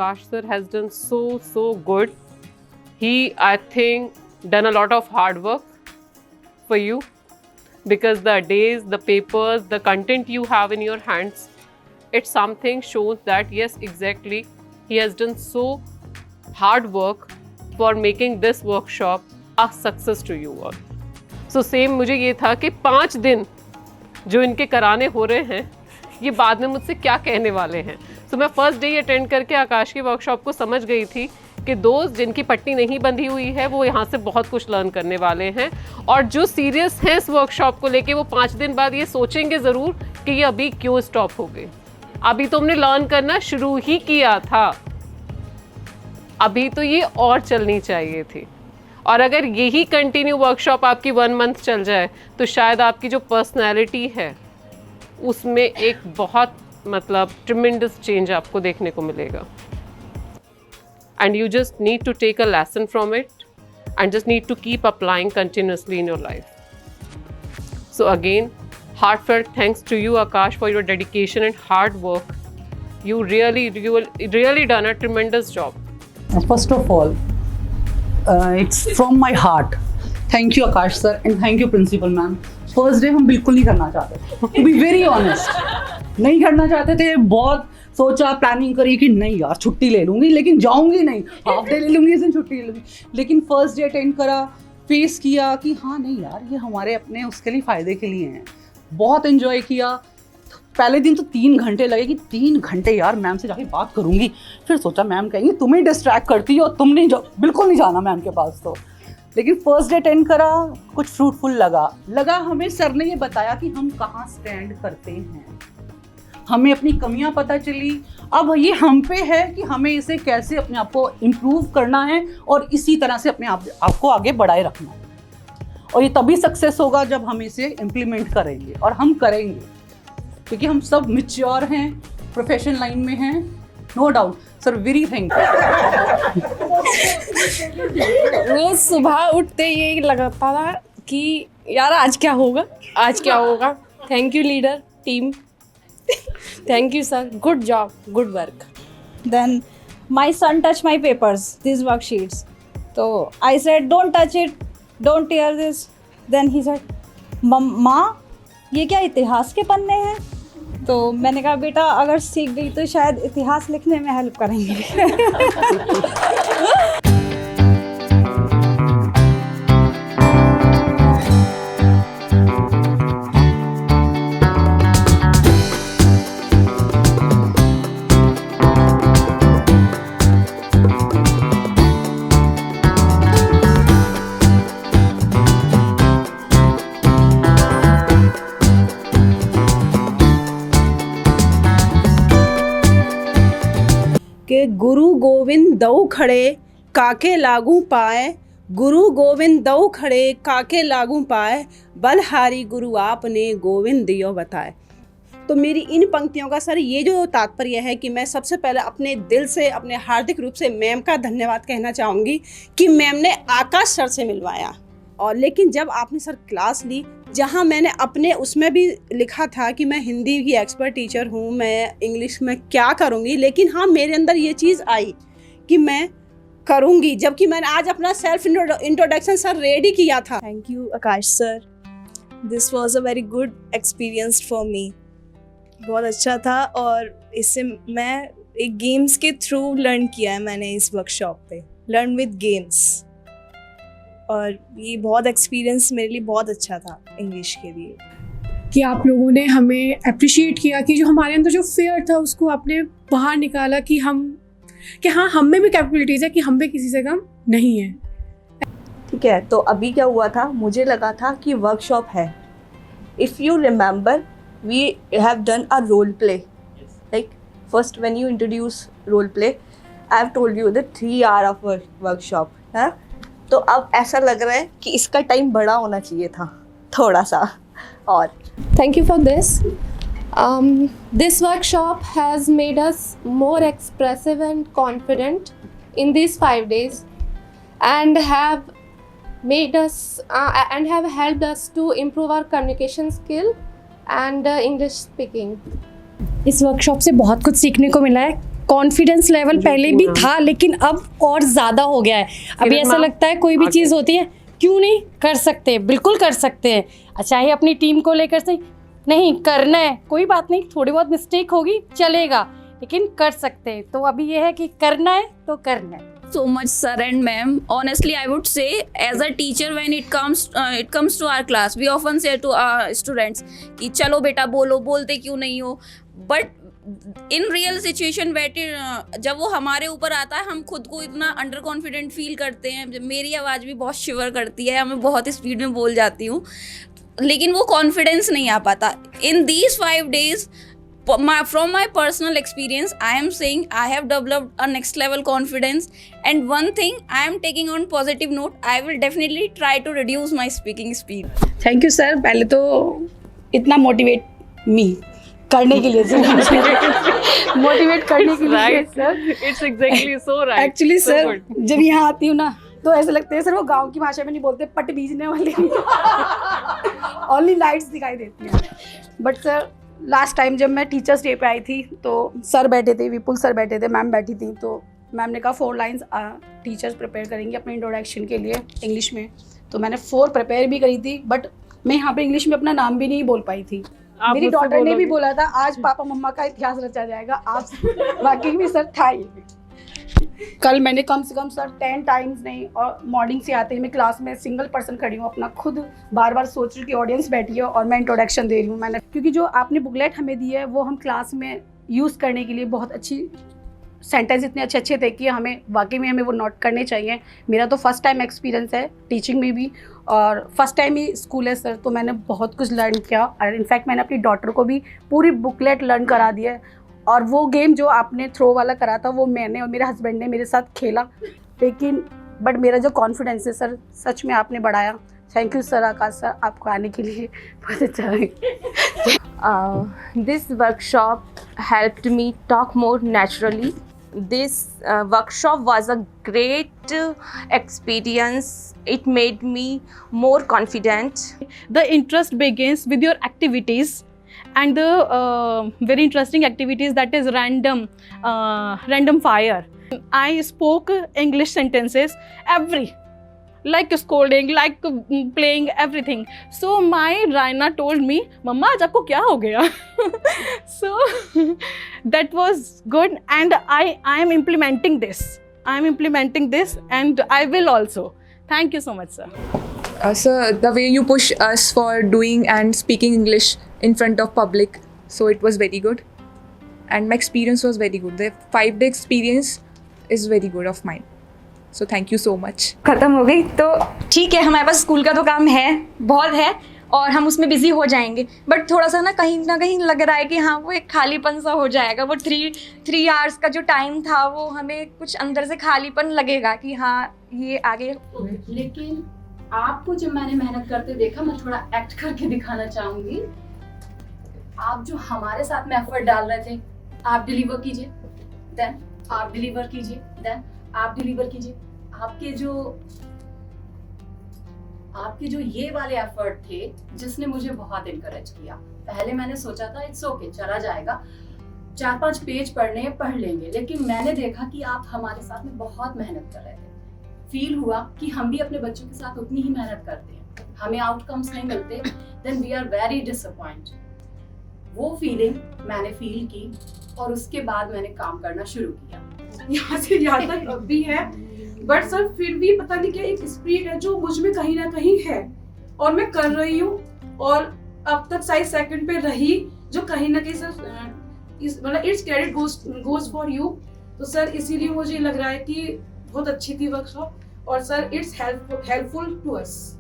Akash sir has done so good. He, I think, done a lot of hard work for you, because the days, the papers, the content you have in your hands, it's something shows that yes, exactly, he has done so hard work for making this workshop a success to you all. So same मुझे ये था कि 5 दिन जो इनके कराने हो रहे हैं, ये बाद में मुझसे क्या कहने वाले हैं. तो मैं फर्स्ट डे अटेंड करके आकाश की वर्कशॉप को समझ गई थी कि दोस्त जिनकी पट्टी नहीं बंधी हुई है वो यहाँ से बहुत कुछ लर्न करने वाले हैं, और जो सीरियस हैं इस वर्कशॉप को लेके वो 5 दिन बाद ये सोचेंगे ज़रूर कि ये अभी क्यों स्टॉप हो गए. अभी तो हमने लर्न करना शुरू ही किया था, अभी तो ये और चलनी चाहिए थी. और अगर यही कंटिन्यू वर्कशॉप आपकी 1 मंथ चल जाए तो शायद आपकी जो पर्सनैलिटी है उसमें एक बहुत मतलब ट्रिमेंडस चेंज आपको देखने को मिलेगा. And you just need to take a lesson from it and just need to keep applying continuously in your life. So again, heartfelt thanks to you, Akash, for your dedication and hard work. You really done a tremendous job. First of all, it's from my heart. Thank you, Akash sir, and thank you, Principal ma'am. First day हम बिल्कुल नहीं करना चाहते थे, to be very honest. नहीं करना चाहते थे, बहुत सोचा, प्लानिंग करी कि नहीं यार छुट्टी ले लूँगी, लेकिन जाऊँगी नहीं, हाफ डे ले लूँगी, इस दिन छुट्टी ले लूँगी. लेकिन फर्स्ट डे अटेंड करा, फेस किया कि हाँ नहीं यार ये हमारे अपने उसके लिए फ़ायदे के लिए हैं. बहुत एंजॉय किया. पहले दिन तो 3 घंटे लगे कि 3 घंटे यार मैम से जाके बात करूँगी. फिर सोचा मैम कहेंगी तुम ही डिस्ट्रैक्ट करती हो, तुम नहीं बिल्कुल नहीं जाना मैम के पास. तो लेकिन फर्स्ट डे अटेंड करा, कुछ फ्रूटफुल लगा. हमें सर ने ये बताया कि हम कहाँ स्टैंड करते हैं, हमें अपनी कमियां पता चली. अब ये हम पे है कि हमें इसे कैसे अपने आप को इम्प्रूव करना है और इसी तरह से अपने आप को आगे बढ़ाए रखना है. और ये तभी सक्सेस होगा जब हम इसे इम्प्लीमेंट करेंगे, और हम करेंगे क्योंकि हम सब मैच्योर हैं, प्रोफेशन लाइन में हैं, no doubt. Sir very thank you. रोज सुबह उठते ये लगता था कि यार आज क्या होगा. Thank you leader team, thank you sir, good job, good work. Then my son touched my papers, these worksheets. So I said, don't touch it, don't tear this. Then he said, माँ ये क्या इतिहास के पन्ने हैं? तो मैंने कहा बेटा अगर सीख गई तो शायद इतिहास लिखने में हेल्प करेंगे. कि गुरु गोविंद दऊ खड़े काके लागू पाए, गुरु गोविंद दऊ खड़े काके लागू पाए, बलहारी गुरु आपने गोविंद दियो बताए. तो मेरी इन पंक्तियों का सर ये जो तात्पर्य है कि मैं सबसे पहले अपने दिल से, अपने हार्दिक रूप से मैम का धन्यवाद कहना चाहूँगी कि मैम ने आकाश सर से मिलवाया. और लेकिन जब आपने सर क्लास ली, जहाँ मैंने अपने उसमें भी लिखा था कि मैं हिंदी की एक्सपर्ट टीचर हूँ, मैं इंग्लिश में क्या करूँगी, लेकिन हाँ मेरे अंदर ये चीज़ आई कि मैं करूँगी, जबकि मैंने आज अपना सेल्फ इंट्रोडक्शन सर रेडी किया था. Thank you Akash sir, this was a very good experience for me. बहुत अच्छा था, और इससे मैं एक गेम्स के थ्रू लर्न किया है मैंने इस वर्कशॉप पे, लर्न विद गेम्स. और ये बहुत एक्सपीरियंस मेरे लिए बहुत अच्छा था इंग्लिश के लिए. कि आप लोगों ने हमें अप्रिशिएट किया कि जो हमारे अंदर जो फेयर था उसको आपने बाहर निकाला कि हाँ हम में भी कैपेबिलिटीज़ है, कि हम भी किसी से कम नहीं है. ठीक है, तो अभी क्या हुआ था, मुझे लगा था कि वर्कशॉप है. If you remember we have done a role play. Like first when you introduce role play, I have told you the 3 hour of workshop है. तो अब ऐसा लग रहा है कि इसका टाइम बड़ा होना चाहिए था थोड़ा सा. और Thank you for this. This workshop has made us more expressive and confident in these 5 days, and have made us and have helped us to improve our communication skill and English speaking. इस workshop से बहुत कुछ सीखने को मिला है confidence level पहले भी था, लेकिन अब और ज़्यादा हो गया है। अभी ऐसा लगता है कोई भी चीज़ होती है, क्यों नहीं कर सकते, बिल्कुल कर सकते हैं। चाहे अपनी टीम को लेकर से नहीं करना है, कोई बात नहीं, थोड़ी बहुत मिस्टेक होगी चलेगा, लेकिन कर सकते हैं। तो अभी ये है कि करना है तो करना है। So much sir and ma'am. Honestly, I would say as a teacher, when it comes to our class, we often say to our students कि चलो बेटा बोलो, बोलते क्यों नहीं हो। But in real situation जब वो हमारे ऊपर आता है, हम खुद को इतना अंडर कॉन्फिडेंट फील करते हैं। मेरी आवाज़ भी बहुत शिवर करती है, मैं बहुत स्पीड में बोल जाती हूँ, लेकिन वो कॉन्फिडेंस नहीं आ पाता। In these 5 days, from my personal experience, I am saying I have developed a next level confidence, and one thing I am taking on positive note, I will definitely try to reduce my speaking speed. Thank you sir. पहले तो इतना motivate me करने के लिए motivate करने के लिए Right. Sir. It's exactly so right. Actually So sir good. जब यहाँ आती हूँ ना, तो ऐसा लगता है सर वो गांव की भाषा में नहीं बोलते, पट बीजने वाले ओनली लाइट्स दिखाई देती हैं। बट सर लास्ट टाइम जब मैं टीचर्स डे पे आई थी, तो सर बैठे थे, विपुल सर बैठे थे, मैम बैठी थी, तो मैम ने कहा 4 लाइन्स टीचर्स प्रिपेयर करेंगे अपने इंट्रोडक्शन के लिए इंग्लिश में। तो मैंने 4 प्रिपेयर भी करी थी, बट मैं यहाँ पे इंग्लिश में अपना नाम भी नहीं बोल पाई थी। मेरी मुझसे डॉटर ने भी बोलोगे। बोला था आज पापा मम्मा का इतिहास रचा जाएगा। आप वाकई में सर था ये। कल मैंने कम से कम सर 10 टाइम्स नहीं, और मॉर्निंग से आते ही मैं क्लास में सिंगल पर्सन खड़ी हूँ, अपना खुद बार बार सोच रही हूँ कि ऑडियंस बैठी है और मैं इंट्रोडक्शन दे रही हूँ। मैंने क्योंकि जो आपने बुकलेट हमें दी है वो हम क्लास में यूज़ करने के लिए बहुत अच्छी सेंटेंस इतने अच्छे अच्छे थे कि हमें वाकई में हमें वो नोट करने चाहिए। मेरा तो फर्स्ट टाइम एक्सपीरियंस है टीचिंग में भी, और फर्स्ट टाइम ही स्कूल है सर, तो मैंने बहुत कुछ लर्न किया। और इनफैक्ट मैंने अपनी डॉटर को भी पूरी बुकलेट लर्न करा दी है। और वो गेम जो आपने थ्रो वाला करा था वो मैंने और मेरे हस्बैंड ने मेरे साथ खेला, लेकिन बट मेरा जो कॉन्फिडेंस है सर सच में आपने बढ़ाया। Thank you sir, Akash sir, आपको आने के लिए बहुत अच्छा लगा। This workshop helped me talk more naturally. This workshop was a great experience. It made me more confident. The interest begins with your activities, and the very interesting activities, that is random fire. I spoke English sentences like scolding, like playing, everything. So my Raina told me, "Mama, आज आपको क्या हो गया?" So that was good, and I am implementing this. And I will also. Thank you so much, sir. Sir, the way you push us for doing and speaking English in front of public, so it was very good, and my experience was very good. The 5-day experience is very good of mine. So thank you so much. ख़त्म हो गई तो ठीक है, हमारे पास school का तो काम है, बहुत है, और हम उसमें बिजी हो जाएंगे, बट थोड़ा सा ना कहीं लग रहा है कि हाँ वो एक खालीपन सा हो जाएगा। वो 3 आवर्स का जो टाइम था वो हमें कुछ अंदर से खालीपन लगेगा कि हाँ ये आगे। लेकिन आपको जब मैंने मेहनत करते देखा, मैं थोड़ा एक्ट करके दिखाना चाहूँगी। आप जो हमारे साथ में एफर्ट डाल रहे थे, आप डिलीवर कीजिए, देन आप डिलीवर कीजिए, देन आप डिलीवर कीजिए। आपके जो ये वाले एफर्ट थे जिसने मुझे बहुत इनकरेज किया। पहले मैंने सोचा था इट्स ओके, चला जाएगा, 4-5 पेज पढ़ लेंगे, लेकिन मैंने देखा कि आप हमारे साथ में बहुत मेहनत कर रहे थे। फील हुआ कि हम भी अपने बच्चों के साथ उतनी ही मेहनत करते हैं, हमें आउटकम्स नहीं मिलते, then we are very disappointed. वो फीलिंग मैंने फील की और उसके बाद मैंने काम करना शुरू किया। यहाँ से यहाँ तक अब भी है, बट सर फिर भी पता नहीं क्या एक स्पिरिट है जो मुझ में कहीं ना कहीं है, और मैं कर रही हूँ, और अब तक 6 सेकंड पे रही, जो कहीं ना कहीं सर मतलब it's credit goes for you. तो सर इसीलिए मुझे लग रहा है कि बहुत अच्छी थी वर्कशॉप, और sir it's helpful to us.